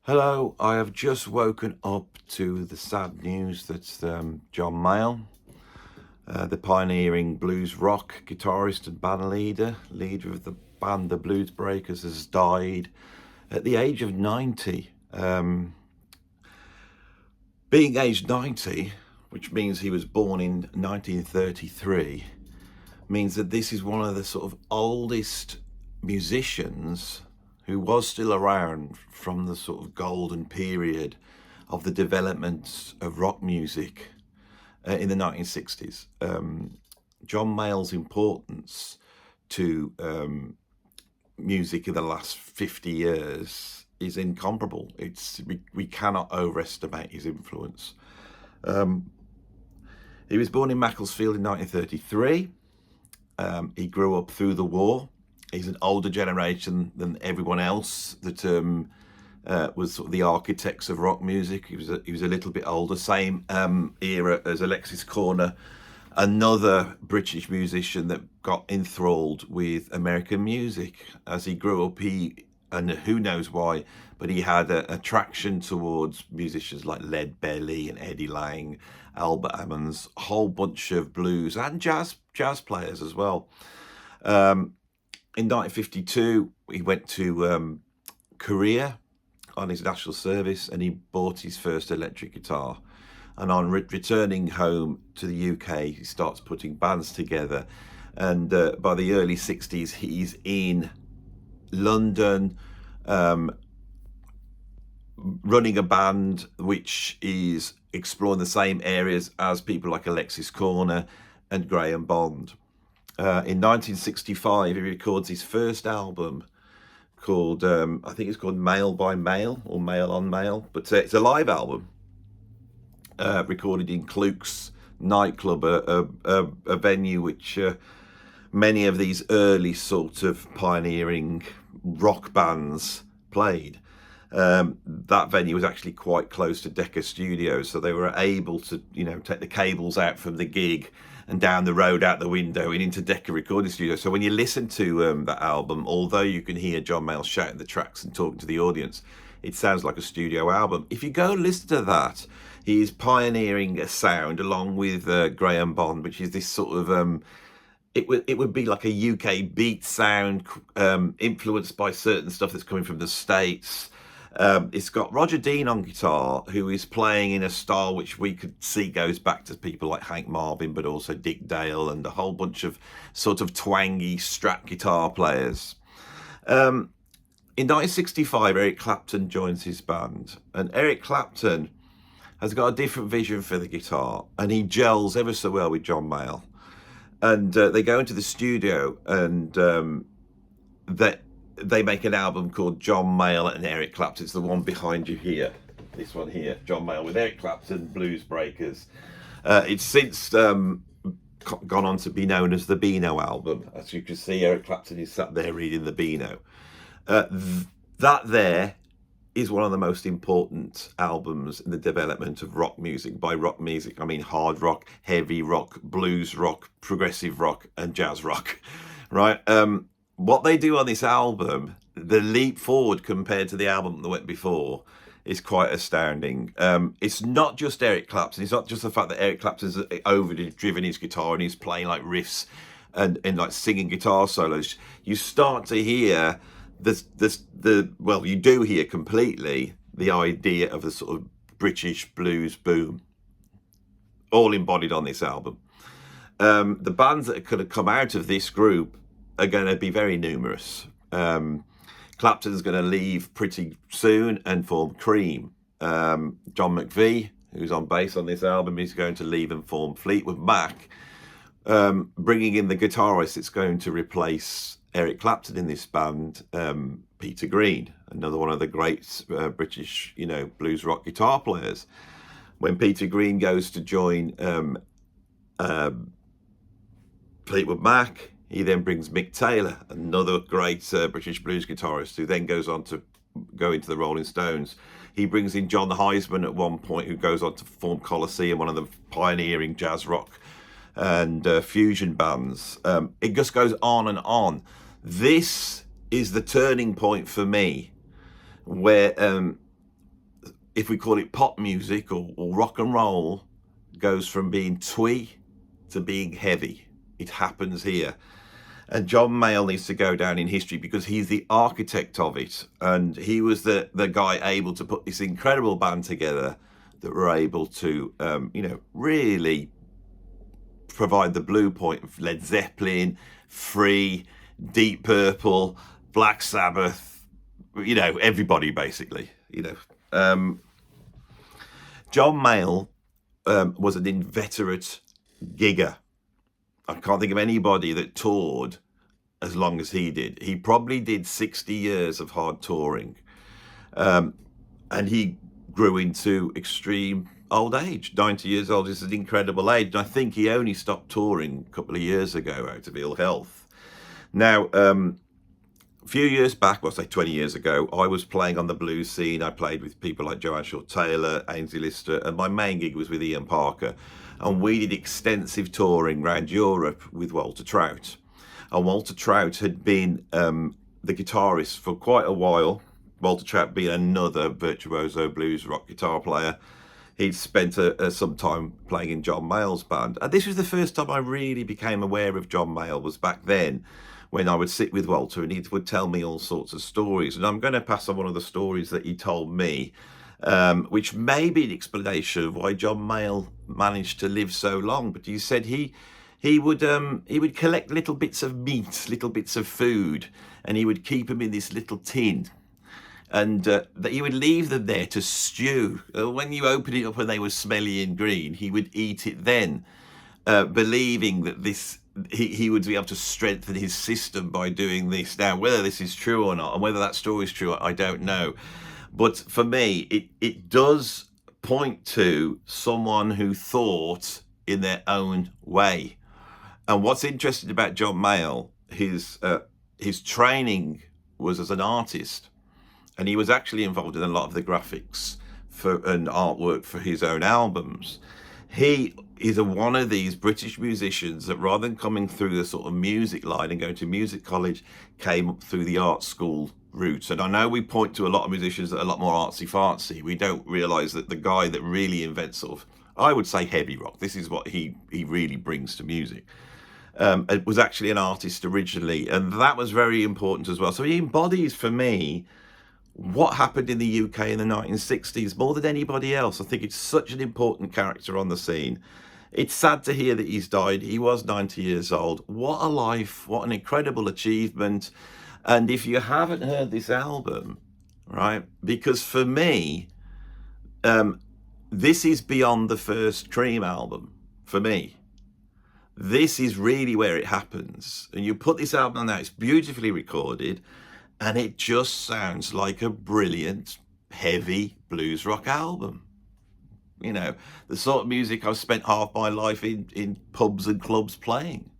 Hello, I have just woken up to the sad news that John Mayall, the pioneering blues rock guitarist and band leader of the band The Blues Breakers, has died at the age of 90. Being aged 90, which means he was born in 1933, means that this is one of the sort of oldest musicians who was still around from the sort of golden period of the development of rock music in the 1960s. John Mayall's importance to music in the last 50 years is incomparable. We cannot overestimate his influence. He was born in Macclesfield in 1933. He grew up through the war. He's an older generation than everyone else that was sort of the architects of rock music. He was a little bit older, same era as Alexis Corner, another British musician that got enthralled with American music. As he grew up, and who knows why, but he had an attraction towards musicians like Led Belly and Eddie Lang, Albert Hammond's, a whole bunch of blues and jazz players as well. In 1952, he went to Korea on his national service, and he bought his first electric guitar. And on returning home to the UK, he starts putting bands together. And by the early 60s, he's in London, running a band which is exploring the same areas as people like Alexis Corner and Graham Bond. In 1965, he records his first album called, I think it's called Mayall by Mayall or Mayall on Mayall, but it's a live album recorded in Kluke's nightclub, a venue which many of these early sort of pioneering rock bands played. That venue was actually quite close to Decca Studios, so they were able to, take the cables out from the gig and down the road out the window and into Decca Recording Studio. So when you listen to that album, although you can hear John Mayall shouting the tracks and talking to the audience, it sounds like a studio album. If you go listen to that, he is pioneering a sound along with Graham Bond, which is this sort of it would be like a UK beat sound, influenced by certain stuff that's coming from the States. It's got Roger Dean on guitar, who is playing in a style which we could see goes back to people like Hank Marvin, but also Dick Dale and a whole bunch of sort of twangy Strat guitar players. In 1965, Eric Clapton joins his band, and Eric Clapton has got a different vision for the guitar, and he gels ever so well with John Mayall. And they go into the studio, and they make an album called John Mayall and Eric Clapton. It's the one behind you here, this one here, John Mayall with Eric Clapton, Blues Breakers. It's since gone on to be known as the Beano album. As you can see, Eric Clapton is sat there reading the Beano. That there is one of the most important albums in the development of rock music. By rock music, I mean hard rock, heavy rock, blues rock, progressive rock, and jazz rock, right? What they do on this album, the leap forward compared to the album that went before, is quite astounding. It's not just Eric Clapton. It's not just the fact that Eric Clapton's overdriven his guitar and he's playing like riffs and like singing guitar solos. You start to hear you do hear completely the idea of the sort of British blues boom, all embodied on this album. The bands that could have come out of this group are going to be very numerous. Clapton's going to leave pretty soon and form Cream. John McVie, who's on bass on this album, is going to leave and form Fleetwood Mac, bringing in the guitarist that's going to replace Eric Clapton in this band, Peter Green, another one of the great British, blues rock guitar players. When Peter Green goes to join Fleetwood Mac, he then brings Mick Taylor, another great British blues guitarist, who then goes on to go into the Rolling Stones. He brings in John Heisman at one point, who goes on to form Colosseum, one of the pioneering jazz rock and fusion bands. It just goes on and on. This is the turning point for me, where if we call it pop music or rock and roll, goes from being twee to being heavy. It happens here. And John Mayall needs to go down in history because he's the architect of it. And he was the guy able to put this incredible band together that were able to, really provide the blue point of Led Zeppelin, Free, Deep Purple, Black Sabbath, everybody basically, John Mayall was an inveterate gigger. I can't think of anybody that toured as long as he did. He probably did 60 years of hard touring. And he grew into extreme old age. 90 years old is an incredible age. And I think he only stopped touring a couple of years ago out of ill health. Now, a few years back, well, say 20 years ago, I was playing on the blues scene. I played with people like Joanne Shaw Taylor, Ainsley Lister, and my main gig was with Ian Parker. And we did extensive touring around Europe with Walter Trout. And Walter Trout had been the guitarist for quite a while. Walter Trout being another virtuoso blues rock guitar player. He'd spent some time playing in John Mayall's band. And this was the first time I really became aware of John Mayall, was back then when I would sit with Walter and he would tell me all sorts of stories. And I'm going to pass on one of the stories that he told me, which may be an explanation of why John Mayall managed to live so long. But he said he would collect little bits of meat, little bits of food, and he would keep them in this little tin. And that he would leave them there to stew. When you open it up and they were smelly and green, he would eat it then, believing that he would be able to strengthen his system by doing this. Now, whether this is true or not, and whether that story is true, I don't know. But for me, it does point to someone who thought in their own way. And what's interesting about John Mayall, his training was as an artist. And he was actually involved in a lot of the graphics and artwork for his own albums. He is one of these British musicians that, rather than coming through the sort of music line and going to music college, came up through the art school route. And I know we point to a lot of musicians that are a lot more artsy-fartsy. We don't realise that the guy that really invents sort of, I would say, heavy rock, this is what he really brings to music, it was actually an artist originally. And that was very important as well. So he embodies, for me, what happened in the UK in the 1960s more than anybody else. I think it's such an important character on the scene. It's sad to hear that he's died. He was 90 years old. What a life, what an incredible achievement. And if you haven't heard this album, right, because for me, this is beyond the first Cream album, for me. This is really where it happens. And you put this album on now, it's beautifully recorded, and it just sounds like a brilliant, heavy blues rock album. The sort of music I've spent half my life in pubs and clubs playing.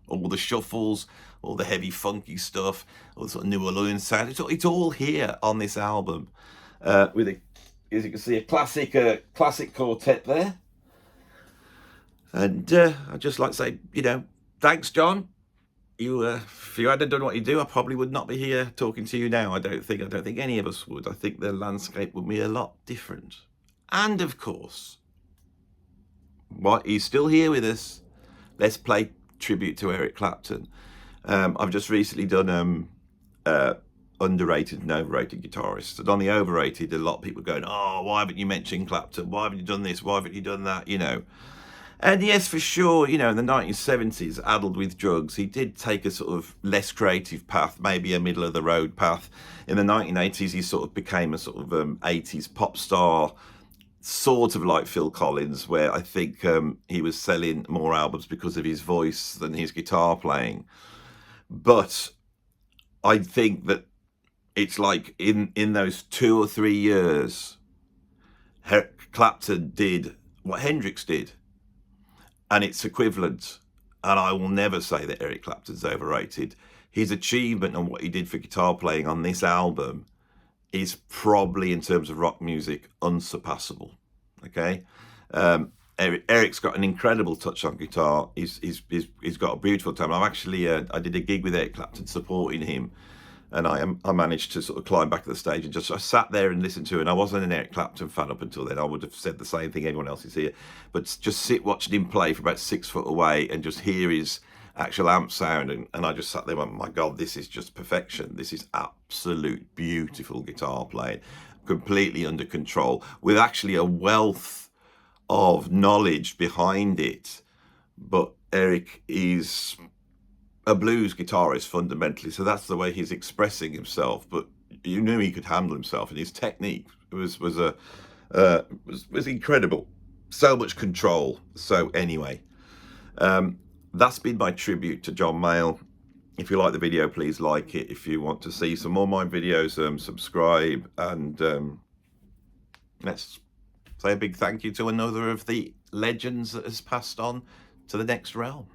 All the shuffles, all the heavy, funky stuff, all the sort of New Orleans sound. It's all here on this album. With, as you can see, a classic quartet there. And I'd just like to say, thanks, John. If you hadn't done what you do, I probably would not be here talking to you now. I don't think any of us would. I think the landscape would be a lot different. And of course, he's still here with us. Let's play tribute to Eric Clapton. I've just recently done underrated and overrated guitarists. And on the overrated, a lot of people going, "Oh, why haven't you mentioned Clapton? Why haven't you done this? Why haven't you done that?" And yes, for sure, in the 1970s, addled with drugs, he did take a sort of less creative path, maybe a middle of the road path. In the 1980s, he sort of became a sort of 80s pop star, sort of like Phil Collins, where I think he was selling more albums because of his voice than his guitar playing. But I think that it's like in those 2 or 3 years, Clapton did what Hendrix did. And it's equivalent. And I will never say that Eric Clapton's overrated. His achievement and what he did for guitar playing on this album is probably, in terms of rock music, unsurpassable. Okay? Eric's got an incredible touch on guitar. He's got a beautiful time. I did a gig with Eric Clapton supporting him And I managed to sort of climb back to the stage and just I sat there and listened to it. And I wasn't an Eric Clapton fan up until then. I would have said the same thing anyone else is here. But just sit watching him play from about 6 foot away and just hear his actual amp sound. And I just sat there and went, my God, this is just perfection. This is absolute beautiful guitar playing, completely under control, with actually a wealth of knowledge behind it. But Eric is a blues guitarist fundamentally, so that's the way he's expressing himself. But you knew he could handle himself, and his technique was incredible. So much control. So anyway, that's been my tribute to John Mayall. If you like the video, please like it. If you want to see some more of my videos, subscribe, and let's say a big thank you to another of the legends that has passed on to the next realm.